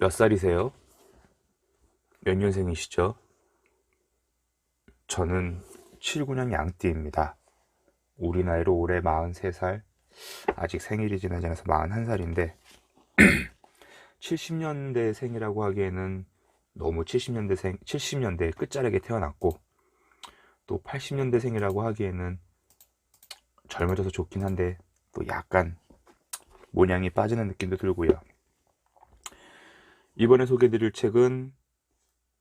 몇 살이세요? 몇 년생이시죠? 저는 79년 양띠입니다. 우리 나이로 올해 43살, 아직 생일이 지나지 않아서 41살인데 70년대 생이라고 하기에는 너무 70년대 끝자락에 태어났고 또 80년대 생이라고 하기에는 젊어져서 좋긴 한데 또 약간 모양이 빠지는 느낌도 들고요. 이번에 소개해드릴 책은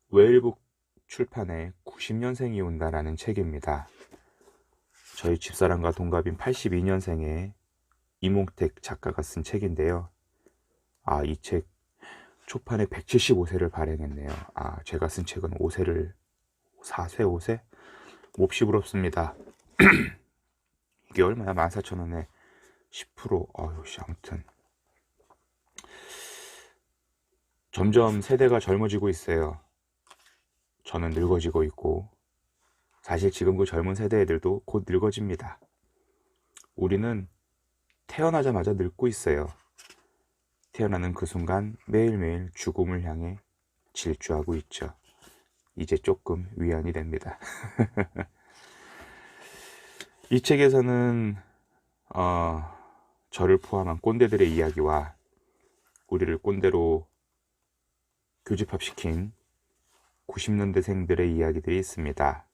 웨일북 출판의 90년생이 온다라는 책입니다. 저희 집사람과 동갑인 82년생의 이몽택 작가가 쓴 책인데요. 이 책 초판에 175세를 발행했네요. 제가 쓴 책은 5세를 4세, 5세? 몹시 부럽습니다. 이게 얼마나 14,000원에 10%. 아무튼 점점 세대가 젊어지고 있어요. 저는 늙어지고 있고 사실 지금 그 젊은 세대 애들도 곧 늙어집니다. 우리는 태어나자마자 늙고 있어요. 태어나는 그 순간 매일매일 죽음을 향해 질주하고 있죠. 이제 조금 위안이 됩니다. 이 책에서는 저를 포함한 꼰대들의 이야기와 우리를 꼰대로 교집합시킨 90년대생들의 이야기들이 있습니다.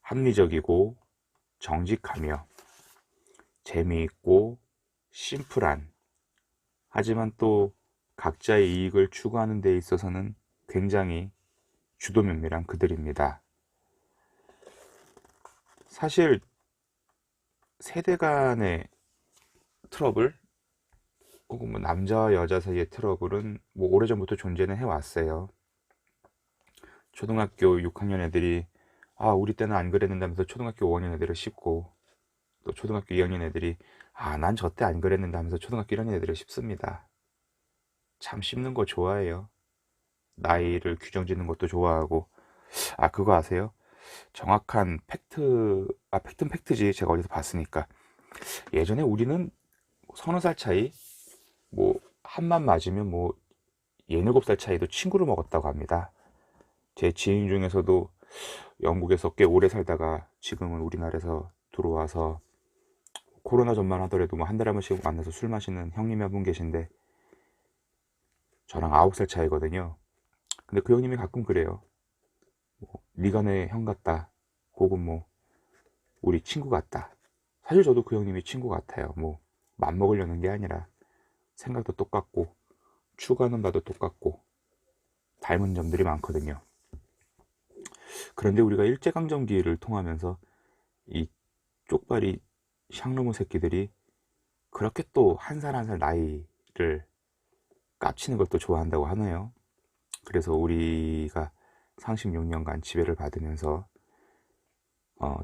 합리적이고 정직하며 재미있고 심플한, 하지만 또 각자의 이익을 추구하는 데 있어서는 굉장히 주도면밀한 그들입니다. 사실 세대 간의 트러블 혹은 남자와 여자 사이의 트러블은 오래전부터 존재는 해왔어요. 초등학교 6학년 애들이 우리 때는 안 그랬는다면서 초등학교 5학년 애들을 씹고, 또 초등학교 2학년 애들이 난 저 때 안 그랬는데 하면서 초등학교 1학년 애들을 씹습니다. 참 씹는 거 좋아해요. 나이를 규정 짓는 것도 좋아하고. 그거 아세요? 정확한 팩트는 팩트지. 제가 어디서 봤으니까. 예전에 우리는 서너 살 차이, 한만 맞으면 67살 차이도 친구를 먹었다고 합니다. 제 지인 중에서도 영국에서 꽤 오래 살다가 지금은 우리나라에서 들어와서 코로나 전만 하더라도 한 달에 한 번씩 만나서 술 마시는 형님이 한 분 계신데 저랑 9살 차이거든요. 근데 그 형님이 가끔 그래요. 네가 내 형 같다. 혹은 우리 친구 같다. 사실 저도 그 형님이 친구 같아요. 맘먹으려는 게 아니라 생각도 똑같고 추구하는 바도 똑같고 닮은 점들이 많거든요. 그런데 우리가 일제강점기를 통하면서 이 쪽발이 샹르무 새끼들이 그렇게 또 한 살 한 살 나이를 깝치는 것도 좋아한다고 하네요. 그래서 우리가 36년간 지배를 받으면서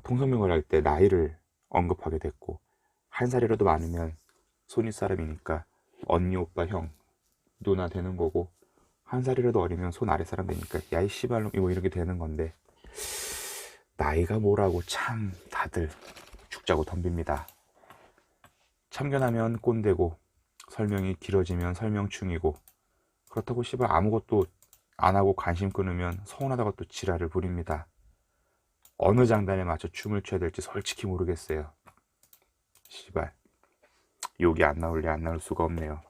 통성명을 할 때 나이를 언급하게 됐고, 한 살이라도 많으면 손윗 사람이니까 언니, 오빠, 형, 누나 되는 거고, 한 살이라도 어리면 손 아래 사람 되니까 야이 씨발놈 이렇게 되는 건데, 나이가 뭐라고 참 다들 죽자고 덤빕니다. 참견하면 꼰대고 설명이 길어지면 설명충이고, 그렇다고 씨발 아무것도 안 하고 관심 끊으면 서운하다고 또 지랄을 부립니다. 어느 장단에 맞춰 춤을 춰야 될지 솔직히 모르겠어요. 씨발 욕이 안 나올래 안 나올 수가 없네요.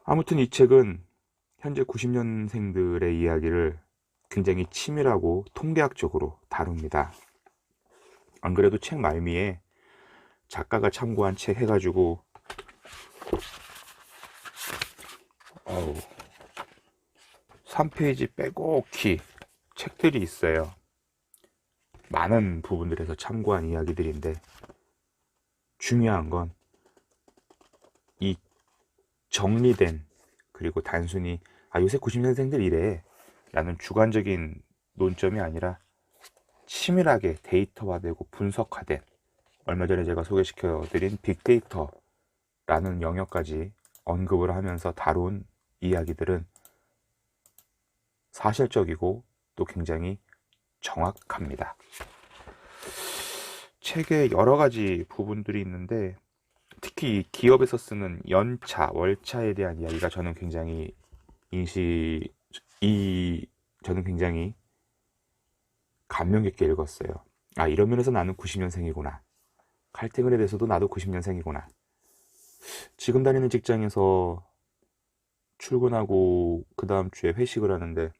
아무튼 이 책은 현재 90년생들의 이야기를 굉장히 치밀하고 통계학적으로 다룹니다. 안 그래도 책 말미에 작가가 참고한 책 해가지고 3페이지 빼곡히 책들이 있어요. 많은 부분들에서 참고한 이야기들인데, 중요한 건 이 정리된, 그리고 단순히 요새 90년생들 이래 라는 주관적인 논점이 아니라 치밀하게 데이터화되고 분석화된, 얼마 전에 제가 소개시켜드린 빅데이터라는 영역까지 언급을 하면서 다룬 이야기들은 사실적이고 또 굉장히 정확합니다. 책에 여러 가지 부분들이 있는데 특히 기업에서 쓰는 연차, 월차에 대한 이야기가 저는 굉장히 인시 이 저는 굉장히 감명 깊게 읽었어요. 아, 이런 면에서 나는 90년생이구나. 칼퇴근에 대해서도 나도 90년생이구나. 지금 다니는 직장에서 출근하고 그 다음 주에 회식을 하는데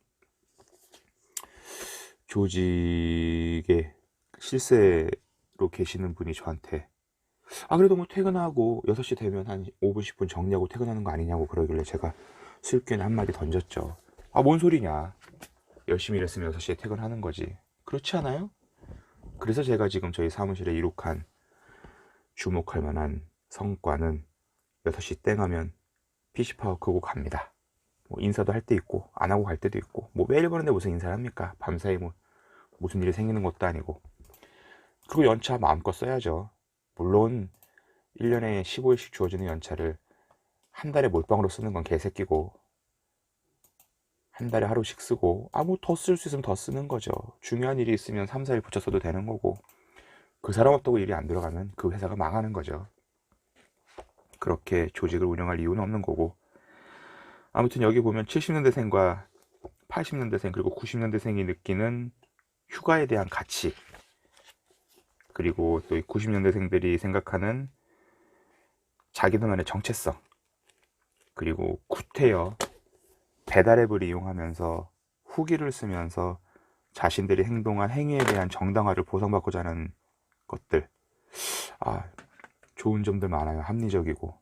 조직의 실세로 계시는 분이 저한테 아, 그래도 뭐 퇴근하고 6시 되면 한 5분 10분 정리하고 퇴근하는 거 아니냐고 그러길래 제가 술기에 한마디 던졌죠. 아, 뭔 소리냐. 열심히 일했으면 6시에 퇴근하는 거지. 그렇지 않아요? 그래서 제가 지금 저희 사무실에 이룩한 주목할 만한 성과는 6시 땡 하면 PC파워 끄고 갑니다. 뭐 인사도 할 때 있고 안 하고 갈 때도 있고 뭐 매일 보는데 무슨 인사를 합니까? 밤사이 뭐 무슨 일이 생기는 것도 아니고. 그리고 연차 마음껏 써야죠. 물론 1년에 15일씩 주어지는 연차를 한 달에 몰빵으로 쓰는 건 개새끼고 한 달에 하루씩 쓰고 아 뭐 더 쓸 수 있으면 더 쓰는 거죠. 중요한 일이 있으면 3, 4일 붙여 써도 되는 거고 그 사람 없다고 일이 안 들어가면 그 회사가 망하는 거죠. 그렇게 조직을 운영할 이유는 없는 거고 아무튼 여기 보면 70년대생과 80년대생 그리고 90년대생이 느끼는 휴가에 대한 가치 그리고 또 90년대생들이 생각하는 자기들만의 정체성 그리고 구태여 배달앱을 이용하면서 후기를 쓰면서 자신들이 행동한 행위에 대한 정당화를 보상받고자 하는 것들 아 좋은 점들 많아요. 합리적이고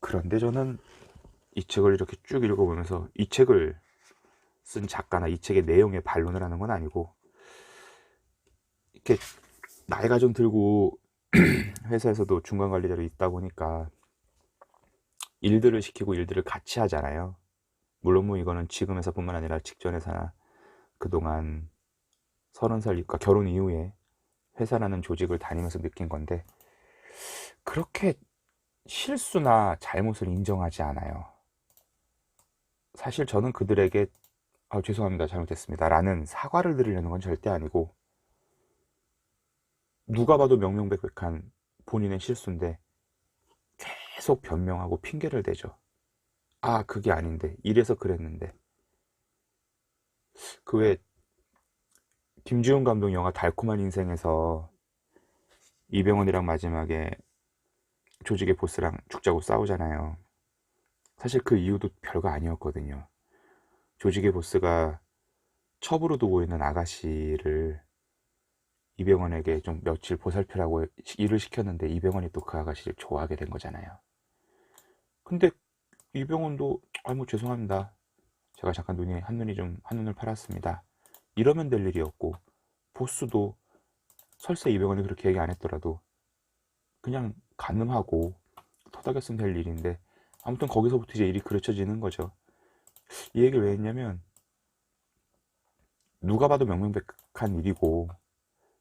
그런데 저는 이 책을 이렇게 쭉 읽어보면서 이 책을 쓴 작가나 이 책의 내용에 반론을 하는 건 아니고 이렇게 나이가 좀 들고 회사에서도 중간 관리자로 있다 보니까 일들을 시키고 일들을 같이 하잖아요. 물론 뭐 이거는 지금 회사뿐만 아니라 직전 회사나 그동안 30살 그러니까 결혼 이후에 회사라는 조직을 다니면서 느낀 건데 그렇게 실수나 잘못을 인정하지 않아요. 사실 저는 그들에게 아, 죄송합니다. 잘못했습니다. 라는 사과를 드리려는 건 절대 아니고 누가 봐도 명명백백한 본인의 실수인데 계속 변명하고 핑계를 대죠. 아, 그게 아닌데. 이래서 그랬는데. 그 왜 김지훈 감독 영화 달콤한 인생에서 이병헌이랑 마지막에 조직의 보스랑 죽자고 싸우잖아요. 사실 그 이유도 별거 아니었거든요. 조직의 보스가 첩으로 두고 있는 아가씨를 이병헌에게 좀 며칠 보살피라고 일을 시켰는데 이병헌이 또 그 아가씨를 좋아하게 된 거잖아요. 근데 이병헌도 아 뭐 죄송합니다. 제가 잠깐 한눈이 좀 한눈을 팔았습니다. 이러면 될 일이었고 보스도 설사 이병헌이 그렇게 얘기 안 했더라도 그냥 가늠하고 토닥였으면 될 일인데 아무튼 거기서부터 이제 일이 그르쳐지는 거죠. 이 얘기를 왜 했냐면 누가 봐도 명명백백한 일이고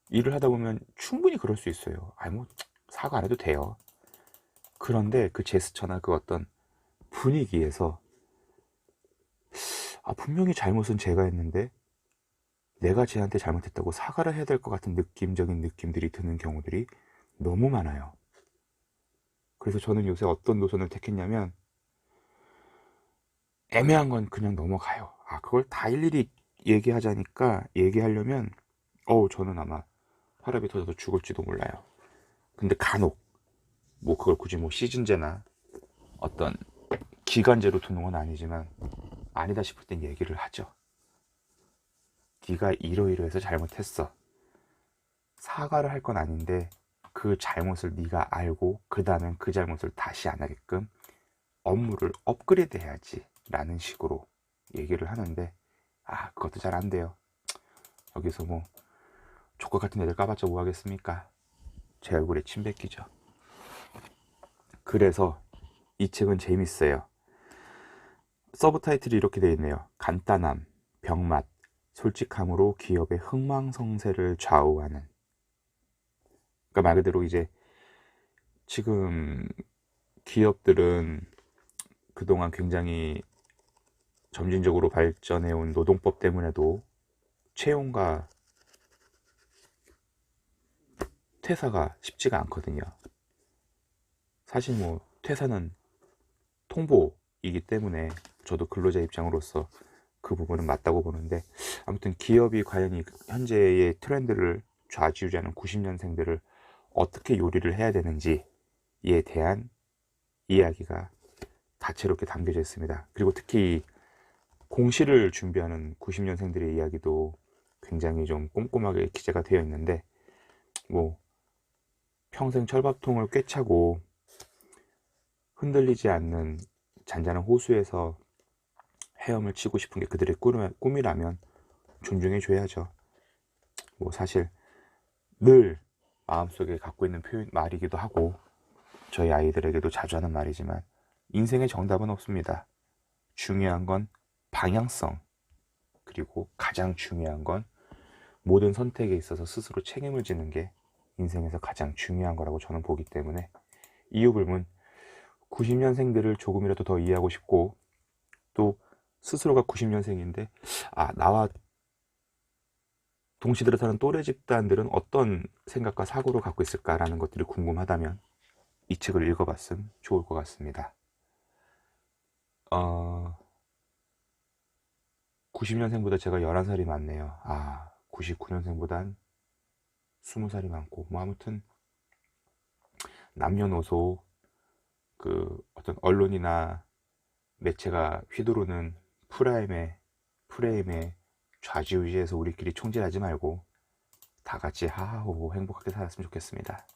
일을 하다 보면 충분히 그럴 수 있어요. 아니 뭐 사과 안 해도 돼요. 그런데 그 제스처나 그 어떤 분위기에서 아 분명히 잘못은 제가 했는데 내가 쟤한테 잘못했다고 사과를 해야 될 것 같은 느낌적인 느낌들이 드는 경우들이 너무 많아요. 그래서 저는 요새 어떤 노선을 택했냐면 애매한 건 그냥 넘어가요. 아 그걸 다 일일이 얘기하자니까 얘기하려면 저는 아마 혈압이 터져서 죽을지도 몰라요. 근데 간혹 뭐 그걸 굳이 뭐 시즌제나 어떤 기간제로 두는 건 아니지만 아니다 싶을 땐 얘기를 하죠. 네가 이러이러해서 잘못했어. 사과를 할 건 아닌데 그 잘못을 네가 알고 그 다음엔 그 잘못을 다시 안 하게끔 업무를 업그레이드 해야지 라는 식으로 얘기를 하는데 아 그것도 잘 안 돼요. 여기서 뭐 조커 같은 애들 까봤자 뭐 하겠습니까? 제 얼굴에 침 뱉기죠. 그래서 이 책은 재밌어요. 서브 타이틀이 이렇게 되어 있네요. 간단함, 병맛, 솔직함으로 기업의 흥망성쇠를 좌우하는. 그러니까 말 그대로 이제 지금 기업들은 그동안 굉장히 점진적으로 발전해온 노동법 때문에도 채용과 퇴사가 쉽지가 않거든요. 사실 뭐 퇴사는 통보이기 때문에 저도 근로자 입장으로서 그 부분은 맞다고 보는데, 아무튼 기업이 과연 이 현재의 트렌드를 좌지우지하는 90년생들을 어떻게 요리를 해야 되는지에 대한 이야기가 다채롭게 담겨져 있습니다. 그리고 특히 공시를 준비하는 90년생들의 이야기도 굉장히 좀 꼼꼼하게 기재가 되어 있는데, 뭐 평생 철밥통을 꿰차고 흔들리지 않는 잔잔한 호수에서 헤엄을 치고 싶은 게 그들의 꿈이라면 존중해 줘야죠. 뭐 사실 늘 마음속에 갖고 있는 말이기도 하고, 저희 아이들에게도 자주 하는 말이지만, 인생의 정답은 없습니다. 중요한 건 방향성, 그리고 가장 중요한 건 모든 선택에 있어서 스스로 책임을 지는 게 인생에서 가장 중요한 거라고 저는 보기 때문에, 이유불문 90년생들을 조금이라도 더 이해하고 싶고, 또 스스로가 90년생인데 나와 동시대로 사는 또래 집단들은 어떤 생각과 사고를 갖고 있을까라는 것들이 궁금하다면 이 책을 읽어봤으면 좋을 것 같습니다. 90년생보다 제가 11살이 많네요. 99년생보단 20살이 많고, 뭐 아무튼 남녀노소 그 어떤 언론이나 매체가 휘두르는 프레임에 좌지우지해서 우리끼리 총질하지 말고 다 같이 하하호호 행복하게 살았으면 좋겠습니다.